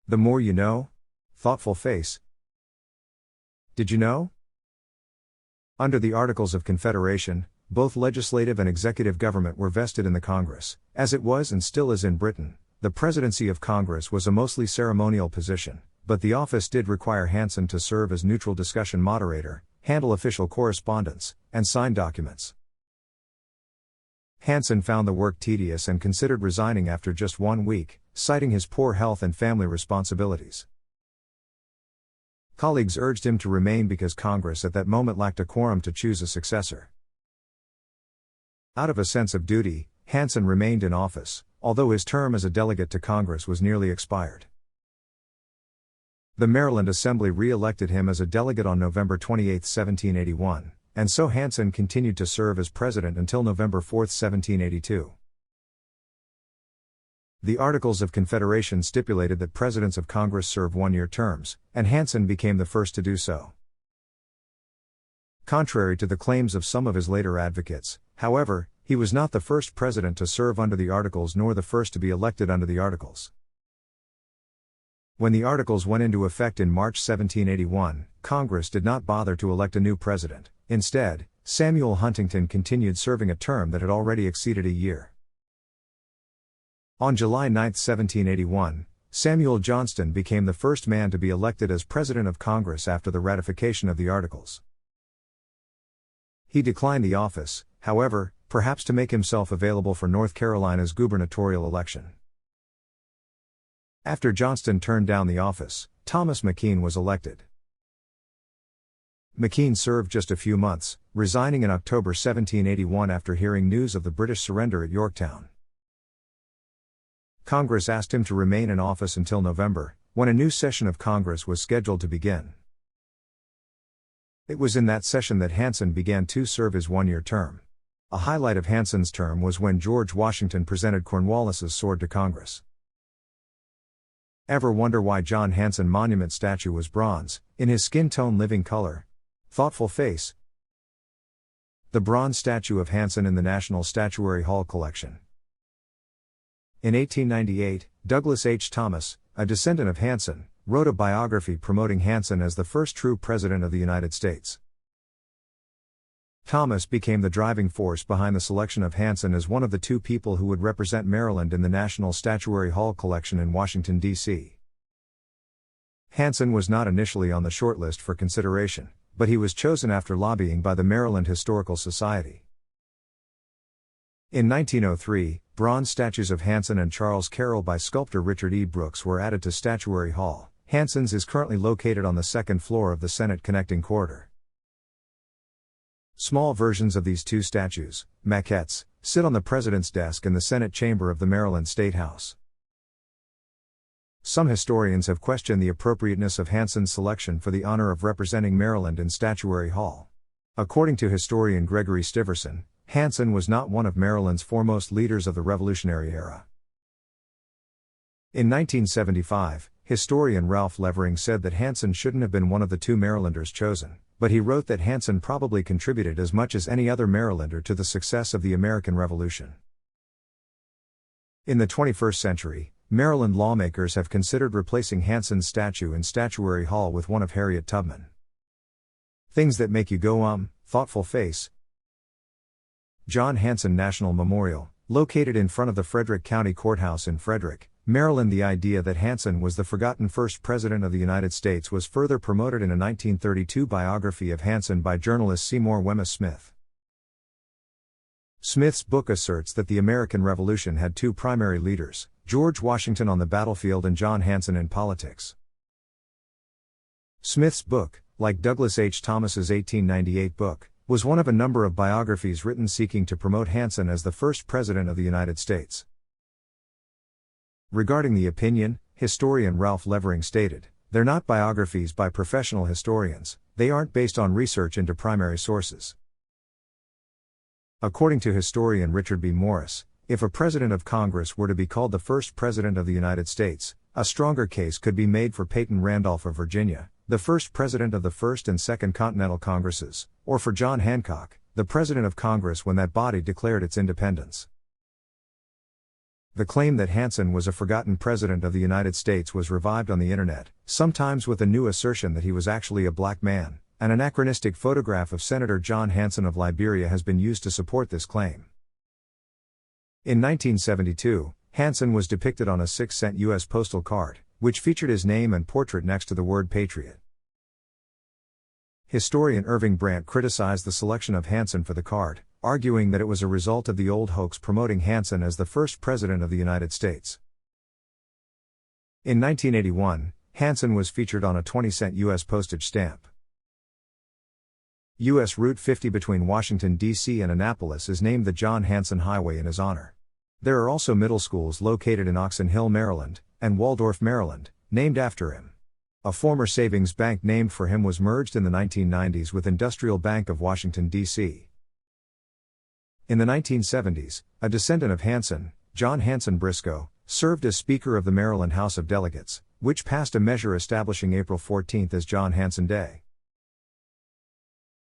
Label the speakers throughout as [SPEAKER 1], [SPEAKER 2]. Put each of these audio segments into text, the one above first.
[SPEAKER 1] The more you know? Thoughtful face. Did you know? Under the Articles of Confederation, both legislative and executive government were vested in the Congress. As it was and still is in Britain, the presidency of Congress was a mostly ceremonial position, but the office did require Hanson to serve as neutral discussion moderator, handle official correspondence, and sign documents. Hanson found the work tedious and considered resigning after just 1 week, citing his poor health and family responsibilities. Colleagues urged him to remain because Congress at that moment lacked a quorum to choose a successor. Out of a sense of duty, Hanson remained in office, although his term as a delegate to Congress was nearly expired. The Maryland Assembly re-elected him as a delegate on November 28, 1781, and so Hanson continued to serve as president until November 4, 1782. The Articles of Confederation stipulated that presidents of Congress serve 1-year terms, and Hanson became the first to do so. Contrary to the claims of some of his later advocates, however, he was not the first president to serve under the Articles nor the first to be elected under the Articles. When the Articles went into effect in March 1781, Congress did not bother to elect a new president. Instead, Samuel Huntington continued serving a term that had already exceeded a year. On July 9, 1781, Samuel Johnston became the first man to be elected as President of Congress after the ratification of the Articles. He declined the office, however, perhaps to make himself available for North Carolina's gubernatorial election. After Johnston turned down the office, Thomas McKean was elected. McKean served just a few months, resigning in October 1781 after hearing news of the British surrender at Yorktown. Congress asked him to remain in office until November, when a new session of Congress was scheduled to begin. It was in that session that Hanson began to serve his 1-year term. A highlight of Hanson's term was when George Washington presented Cornwallis's sword to Congress. Ever wonder why John Hanson Monument statue was bronze, in his skin tone living color? Thoughtful face. The bronze statue of Hanson in the National Statuary Hall collection. In 1898, Douglas H. Thomas, a descendant of Hanson, wrote a biography promoting Hanson as the first true president of the United States. Thomas became the driving force behind the selection of Hanson as one of the 2 people who would represent Maryland in the National Statuary Hall collection in Washington, D.C. Hanson was not initially on the shortlist for consideration, but he was chosen after lobbying by the Maryland Historical Society. In 1903, bronze statues of Hanson and Charles Carroll by sculptor Richard E. Brooks were added to Statuary Hall. Hanson's is currently located on the 2nd floor of the Senate Connecting Corridor. Small versions of these 2 statues, maquettes, sit on the President's desk in the Senate chamber of the Maryland State House. Some historians have questioned the appropriateness of Hanson's selection for the honor of representing Maryland in Statuary Hall. According to historian Gregory Stiverson, Hanson was not one of Maryland's foremost leaders of the Revolutionary era. In 1975, historian Ralph Levering said that Hanson shouldn't have been one of the 2 Marylanders chosen, but he wrote that Hanson probably contributed as much as any other Marylander to the success of the American Revolution. In the 21st century, Maryland lawmakers have considered replacing Hanson's statue in Statuary Hall with one of Harriet Tubman. Things that make you go thoughtful face. John Hanson National Memorial, located in front of the Frederick County Courthouse in Frederick, Maryland. The idea that Hanson was the forgotten first president of the United States was further promoted in a 1932 biography of Hanson by journalist Seymour Wemyss Smith. Smith's book asserts that the American Revolution had 2 primary leaders, George Washington on the battlefield and John Hanson in politics. Smith's book, like Douglas H. Thomas's 1898 book, was one of a number of biographies written seeking to promote Hanson as the first president of the United States. Regarding the opinion, historian Ralph Levering stated, "They're not biographies by professional historians, they aren't based on research into primary sources." According to historian Richard B. Morris, if a president of Congress were to be called the first president of the United States, a stronger case could be made for Peyton Randolph of Virginia, the first president of the First and Second Continental Congresses, or for John Hancock, the president of Congress when that body declared its independence. The claim that Hanson was a forgotten president of the United States was revived on the internet, sometimes with a new assertion that he was actually a black man. An anachronistic photograph of Senator John Hanson of Liberia has been used to support this claim. In 1972, Hanson was depicted on a 6-cent U.S. postal card, which featured his name and portrait next to the word patriot. Historian Irving Brandt criticized the selection of Hanson for the card, arguing that it was a result of the old hoax promoting Hanson as the first president of the United States. In 1981, Hanson was featured on a 20-cent U.S. postage stamp. U.S. Route 50 between Washington, D.C. and Annapolis is named the John Hanson Highway in his honor. There are also middle schools located in Oxon Hill, Maryland, and Waldorf, Maryland, named after him. A former savings bank named for him was merged in the 1990s with Industrial Bank of Washington, D.C. In the 1970s, a descendant of Hanson, John Hanson Briscoe, served as Speaker of the Maryland House of Delegates, which passed a measure establishing April 14 as John Hanson Day.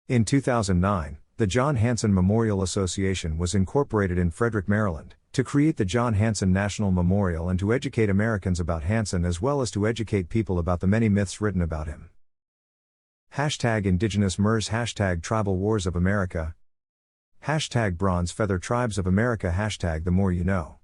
[SPEAKER 1] In 2009, the John Hanson Memorial Association was incorporated in Frederick, Maryland, to create the John Hanson National Memorial and to educate Americans about Hanson as well as to educate people about the many myths written about him. Hashtag Indigenous MERS, hashtag Tribal Wars of America, hashtag Bronze Feather Tribes of America, hashtag The More You Know.